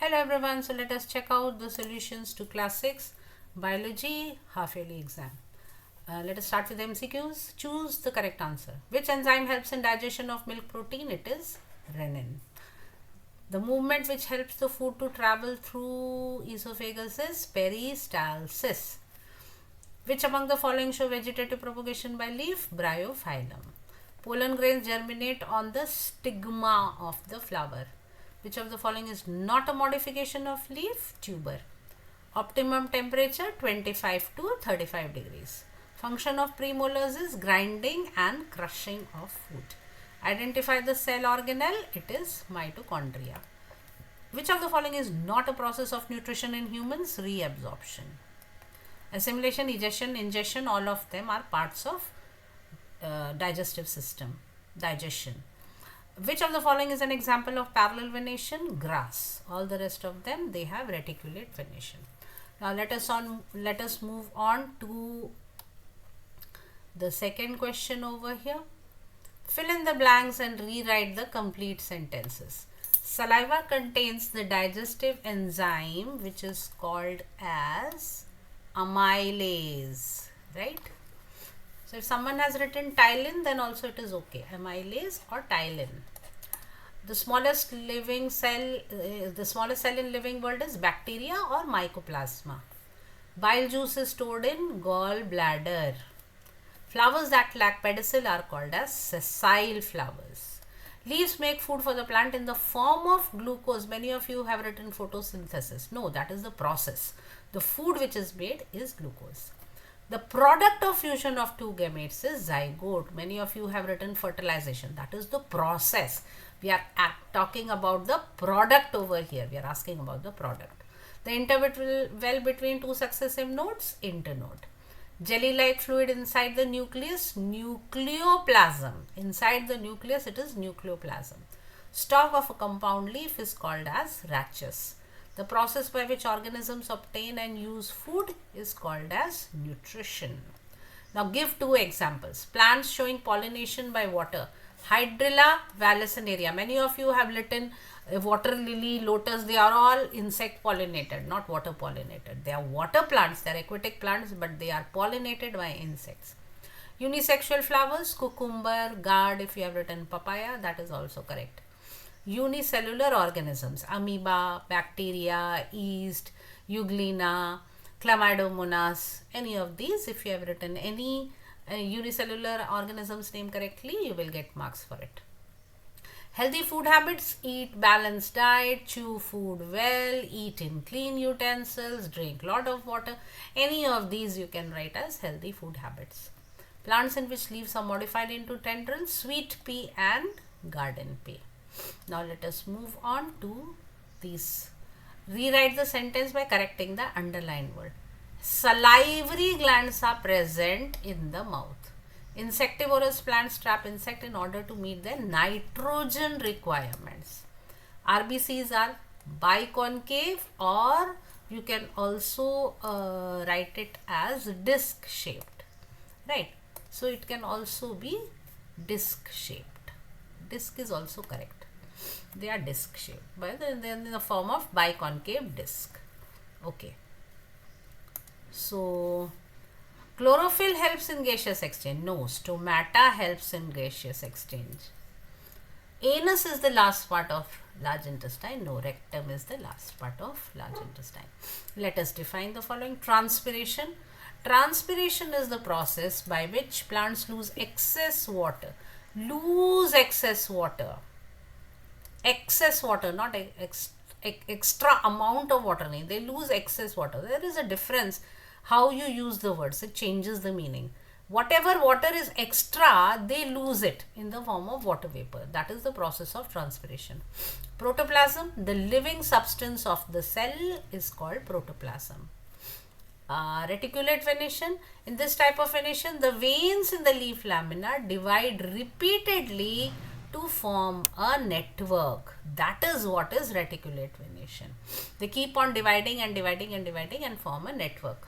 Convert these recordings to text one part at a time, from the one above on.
Hello everyone, so let us check out the solutions to class 6 biology half yearly exam. Let us start with MCQs. Choose the correct answer. Which enzyme helps in digestion of milk protein? It is renin. The movement which helps the food to travel through esophagus is peristalsis. Which among the following show vegetative propagation by leaf? Bryophyllum. Pollen grains germinate on the stigma of the flower. Which of the following is not a modification of leaf? Tuber. Optimum temperature 25 to 35 degrees. Function of premolars is grinding and crushing of food. Identify the cell organelle. It is mitochondria. Which of the following is not a process of nutrition in humans? Reabsorption. Assimilation, egestion, ingestion, all of them are parts of digestive system, digestion. Which of the following is an example of parallel venation? Grass. All the rest of them, they have reticulate venation. Now let us move on to the second question over here. Fill in the blanks and rewrite the complete sentences. Saliva contains the digestive enzyme which is called as amylase, right? So if someone has written tylen, then also it is okay. Amylase or tylen. The smallest cell in living world is bacteria or mycoplasma. Bile juice is stored in gallbladder. Flowers that lack pedicel are called as sessile flowers. Leaves make food for the plant in the form of glucose. Many of you have written photosynthesis. No, that is the process. The food which is made is glucose. The product of fusion of two gametes is zygote. Many of you have written fertilization. That is the process. We are talking about the product over here. We are asking about the product. The interval between two successive nodes, internode. Jelly-like fluid inside the nucleus, nucleoplasm. Inside the nucleus, it is nucleoplasm. Stalk of a compound leaf is called as rachis. The process by which organisms obtain and use food is called as nutrition. Now give two examples. Plants showing pollination by water. Hydrilla vallisneria. Many of you have written water lily, lotus. They are all insect pollinated, not water pollinated. They are water plants, they are aquatic plants, but they are pollinated by insects. Unisexual flowers, cucumber, gourd. If you have written papaya, that is also correct. Unicellular organisms, amoeba, bacteria, yeast, euglena, chlamydomonas, any of these. If you have written any unicellular organism's name correctly, you will get marks for it. Healthy food habits: eat balanced diet, chew food well, eat in clean utensils, drink lot of water. Any of these you can write as healthy food habits. Plants in which leaves are modified into tendrils: sweet pea and garden pea. Now let us move on to these. Rewrite the sentence by correcting the underlined word. Salivary glands are present in the mouth. Insectivorous plants trap insect in order to meet their nitrogen requirements. RBCs are biconcave, or you can also write it as disc shaped, right? So it can also be disc shaped. Disc is also correct. They are disc shaped, but then in the form of biconcave disc. Okay. So chlorophyll helps in gaseous exchange. No. Stomata helps in gaseous exchange. Anus is the last part of large intestine. No. Rectum is the last part of large intestine. Let us define the following. Transpiration. Transpiration is the process by which plants lose excess water. Lose excess water. Excess water, not extra amount of water. They lose excess water. There is a difference how you use the words. It changes the meaning. Whatever water is extra, they lose it in the form of water vapor. That is the process of transpiration. Protoplasm, the living substance of the cell, is called protoplasm. Reticulate venation. In this type of venation, the veins in the leaf lamina divide repeatedly to form a network. That is what is reticulate venation. They keep on dividing and dividing and dividing and form a network.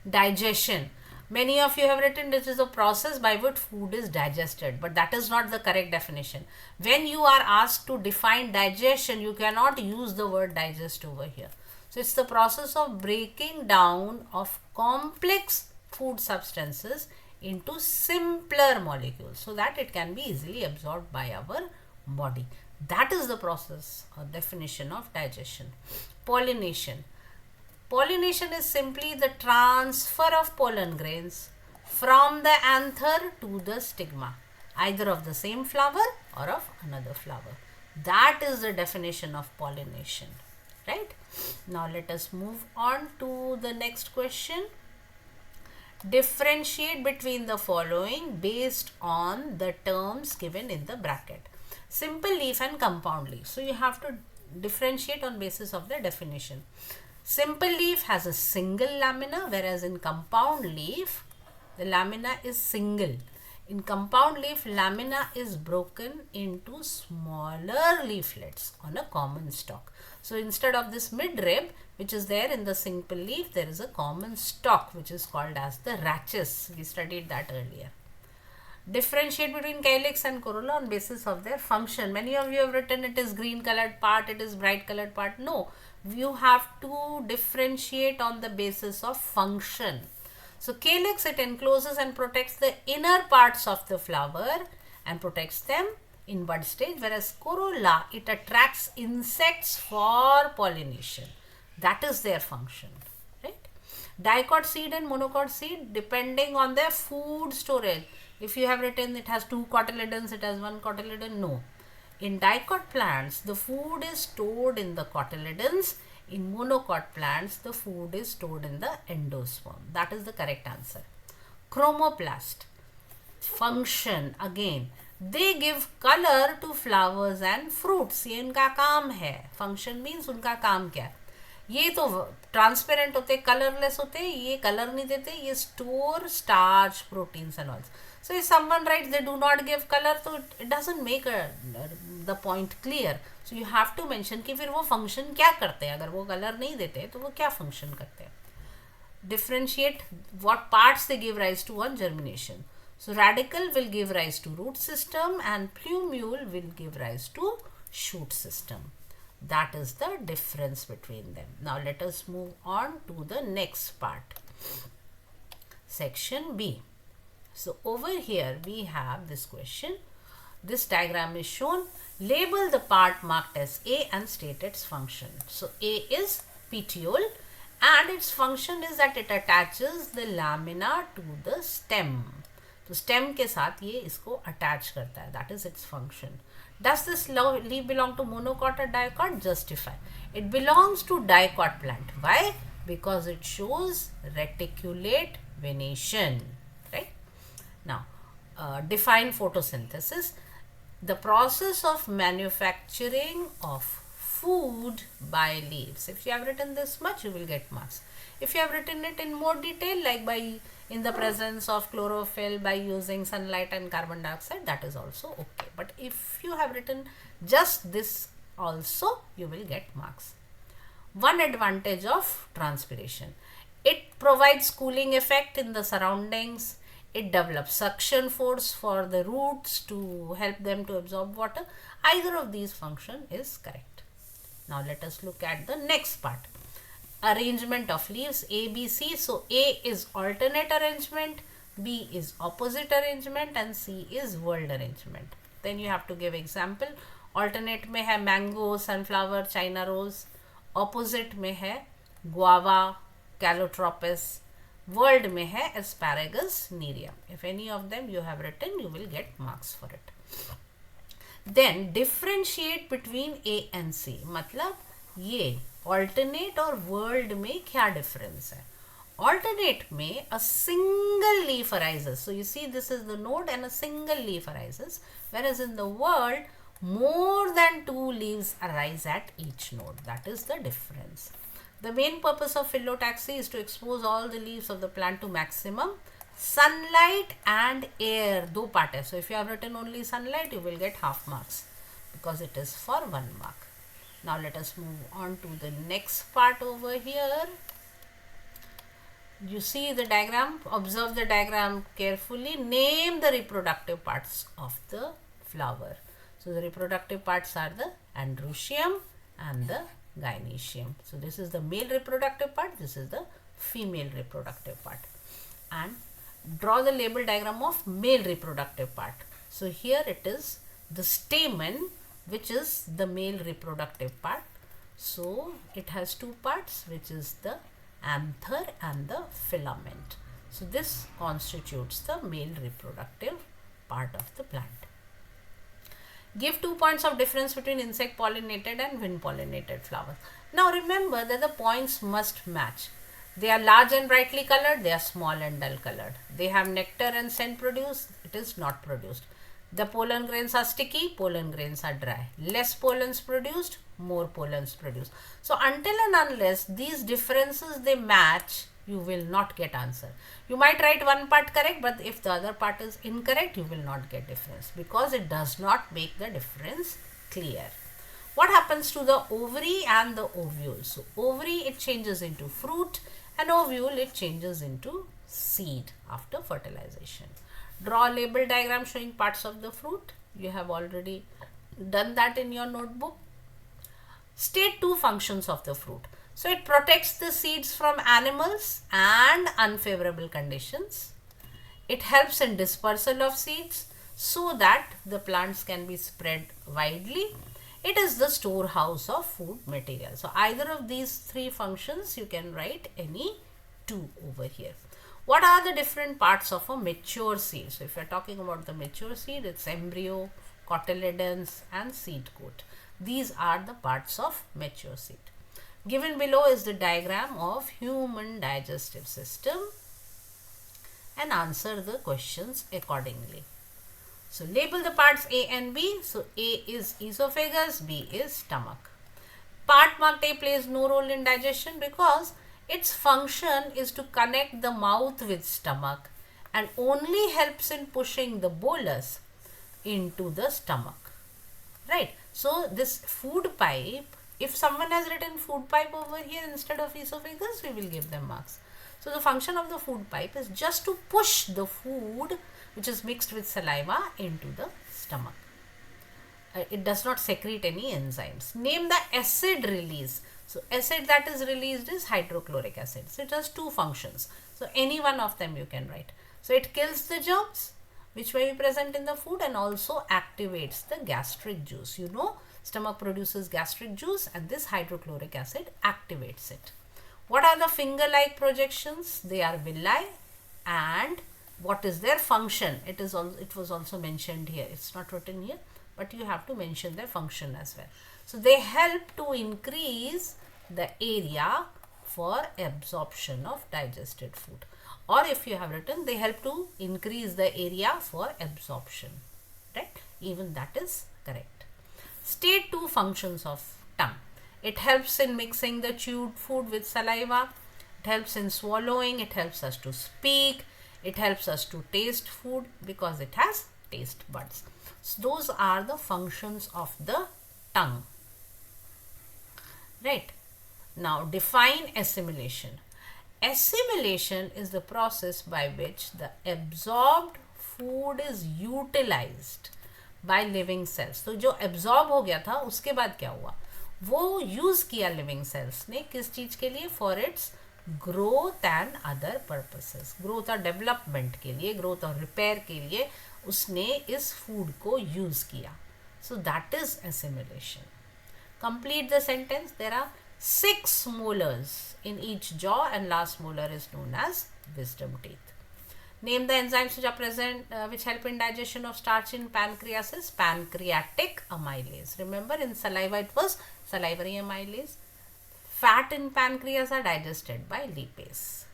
Digestion. Many of you have written this is a process by which food is digested, but that is not the correct definition. When you are asked to define digestion, you cannot use the word digest over here. So it's the process of breaking down of complex food substances into simpler molecules so that it can be easily absorbed by our body. That is the process or definition of digestion. Pollination. Pollination is simply the transfer of pollen grains from the anther to the stigma, either of the same flower or of another flower. That is the definition of pollination, right? Now let us move on to the next question. Differentiate between the following based on the terms given in the bracket. Simple leaf and compound leaf. So you have to differentiate on basis of the definition. Simple leaf has a single lamina, whereas in compound leaf, the lamina is single. In compound leaf, lamina is broken into smaller leaflets on a common stalk. So instead of this midrib, which is there in the simple leaf, there is a common stalk which is called as the rachis. We studied that earlier. Differentiate between calyx and corolla on basis of their function. Many of you have written it is green colored part, it is bright colored part. No, you have to differentiate on the basis of function. So calyx, it encloses and protects the inner parts of the flower and protects them in bud stage, whereas corolla, it attracts insects for pollination. That is their function, right? Dicot seed and monocot seed, depending on their food storage. If you have written it has 2 cotyledons, it has 1 cotyledon, no. In dicot plants, the food is stored in the cotyledons. In monocot plants, the food is stored in the endosperm. That is the correct answer. Chromoplast. Function, again, they give color to flowers and fruits. ये इनका काम है. Function means उनका काम क्या है. ये तो ट्रांसपेरेंट होते, कलरलेस होते, ये कलर नहीं देते, ये store starch, proteins and all. So if someone writes they do not give color, so it doesn't make the point clear. So you have to mention कि फिर वो function क्या करते हैं. अगर वो color नहीं देते तो वो क्या function करते हैं. Differentiate what parts they give rise to on germination. So radicle will give rise to root system and plumule will give rise to shoot system. That is the difference between them. Now let us move on to the next part. Section B. So over here we have this question. This diagram is shown. Label the part marked as A and state its function. So A is petiole and its function is that it attaches the lamina to the stem. तो stem के साथ ये इसको attach करता है. That is its function. Does this leaf belong to monocot or dicot? Justify. It belongs to dicot plant. Why? Because it shows reticulate venation. Right? Now, define photosynthesis. The process of manufacturing of food by leaves. If you have written this much, you will get marks. If you have written it in more detail, like by in the presence of chlorophyll, by using sunlight and carbon dioxide, that is also okay. But if you have written just this also, you will get marks. One advantage of transpiration. It provides cooling effect in the surroundings. It develops suction force for the roots to help them to absorb water. Either of these function is correct. Now let us look at the next part. Arrangement of leaves A, B, C. So A is alternate arrangement, B is opposite arrangement and C is world arrangement. Then you have to give example. Alternate में है mango, sunflower, China rose. Opposite में है guava, calotropis. World में है asparagus, nereum. If any of them you have written, you will get marks for it. Then differentiate between A and C. मतलब ये alternate और world में क्या difference है? Alternate में a single leaf arises. So you see this is the node and a single leaf arises. Whereas in the world, more than 2 leaves arise at each node. That is the difference. The main purpose of phyllotaxy is to expose all the leaves of the plant to maximum sunlight and air. दो part है. So if you have written only sunlight, you will get half marks because it is for 1 mark. Now let us move on to the next part over here. You see the diagram, observe the diagram carefully, name the reproductive parts of the flower. So the reproductive parts are the androecium and the gynoecium. So this is the male reproductive part, this is the female reproductive part. And draw the label diagram of male reproductive part. So here it is the stamen, which is the male reproductive part. So it has two parts, which is the anther and the filament. So this constitutes the male reproductive part of the plant. Give 2 points of difference between insect pollinated and wind pollinated flowers. Now remember that the points must match. They are large and brightly colored, they are small and dull colored. They have nectar and scent produced, it is not produced. The pollen grains are sticky, pollen grains are dry. Less pollens produced, more pollens produced. So until and unless these differences they match, you will not get answer. You might write one part correct, but if the other part is incorrect, you will not get difference because it does not make the difference clear. What happens to the ovary and the ovule? So ovary, it changes into fruit, and ovule, it changes into seed after fertilization. Draw a label diagram showing parts of the fruit. You have already done that in your notebook. State 2 functions of the fruit. So it protects the seeds from animals and unfavorable conditions. It helps in dispersal of seeds so that the plants can be spread widely. It is the storehouse of food material. So either of these 3 functions, you can write any 2 over here. What are the different parts of a mature seed? So if you are talking about the mature seed, it's embryo, cotyledons and seed coat. These are the parts of mature seed. Given below is the diagram of human digestive system, and answer the questions accordingly. So label the parts A and B. So A is esophagus, B is stomach. Part marked A plays no role in digestion because its function is to connect the mouth with stomach and only helps in pushing the bolus into the stomach. Right. So this food pipe, if someone has written food pipe over here instead of esophagus, we will give them marks. So the function of the food pipe is just to push the food which is mixed with saliva into the stomach. It does not secrete any enzymes. Name the acid release. So acid that is released is hydrochloric acid. So it has 2 functions. So any one of them you can write. So it kills the germs which may be present in the food and also activates the gastric juice. You know, stomach produces gastric juice and this hydrochloric acid activates it. What are the finger-like projections? They are villi, and what is their function? It was also mentioned here. It's not written here, but you have to mention their function as well. So they help to increase the area for absorption of digested food, or if you have written, they help to increase the area for absorption, right? Even that is correct. State 2 functions of tongue. It helps in mixing the chewed food with saliva. It helps in swallowing. It helps us to speak. It helps us to taste food because it has taste buds. So those are the functions of the tongue. Right. Now define assimilation. Assimilation is the process by which the absorbed food is utilized by living cells. तो जो absorb हो गया था उसके बाद क्या हुआ, वो use किया living cells ने किस चीज़ के लिए, for its growth and other purposes. growth और development के लिए, growth और repair के लिए उसने इस food को use किया. So that is assimilation. Complete the sentence. There are 6 molars in each jaw and last molar is known as wisdom teeth. Name the enzymes which are present, which help in digestion of starch in pancreas. Pancreatic amylase. Remember, in saliva it was salivary amylase. Fat in pancreas are digested by lipase.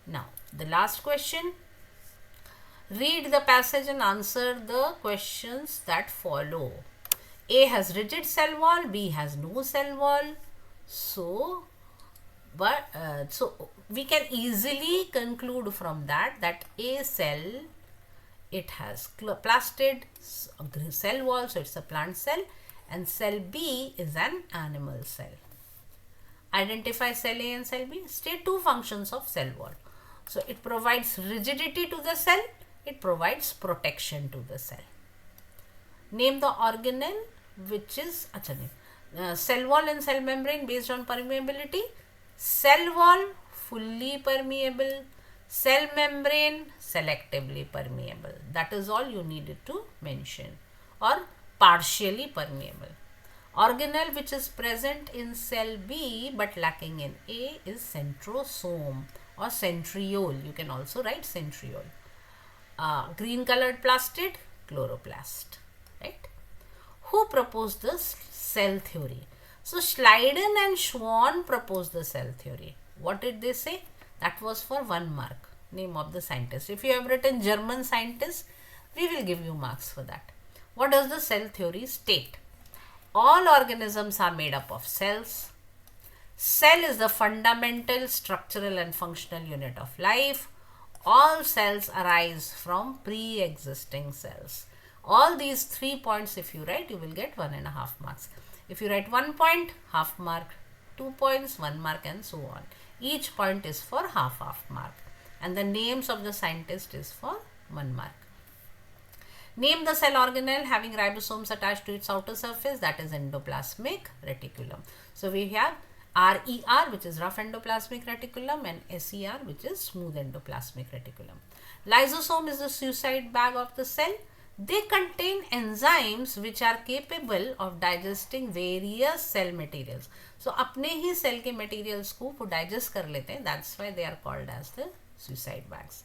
Now, the last question. Read the passage and answer the questions that follow. A has rigid cell wall, B has no cell wall. So we can easily conclude from that A cell, it has plastid cell wall, so it's a plant cell, and cell B is an animal cell. Identify cell A and cell B. State two functions of cell wall. So it provides rigidity to the cell, it provides protection to the cell. Name the organelle which is cell wall and cell membrane based on permeability. Cell wall fully permeable, cell membrane selectively permeable. That is all you needed to mention, or partially permeable. Organelle which is present in cell B but lacking in A is centrosome or centriole. You can also write centriole. Green colored plastid, chloroplast. Right? Who proposed the cell theory? So Schleiden and Schwann proposed the cell theory. What did they say? That was for 1 mark. Name of the scientist. If you have written German scientist, we will give you marks for that. What does the cell theory state? All organisms are made up of cells. Cell is the fundamental structural and functional unit of life. All cells arise from pre-existing cells. All these 3 points if you write, you will get 1.5 marks. If you write 1 point, half mark, 2 points, 1 mark, and so on. Each point is for half mark. And the names of the scientist is for 1 mark. Name the cell organelle having ribosomes attached to its outer surface, that is endoplasmic reticulum. So we have RER, which is rough endoplasmic reticulum, and SER, which is smooth endoplasmic reticulum. Lysosome is the suicide bag of the cell. They contain enzymes which are capable of digesting various cell materials. So अपने ही cell के materials को वो digest कर लेते हैं. That's why they are called as the suicide bags.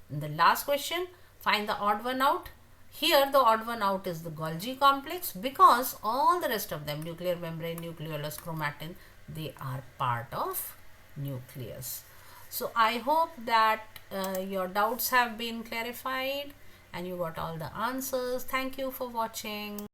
And the last question, find the odd one out. Here the odd one out is the Golgi complex, because all the rest of them, nuclear membrane, nucleolus, chromatin, they are part of nucleus. So I hope that your doubts have been clarified and you got all the answers. Thank you for watching.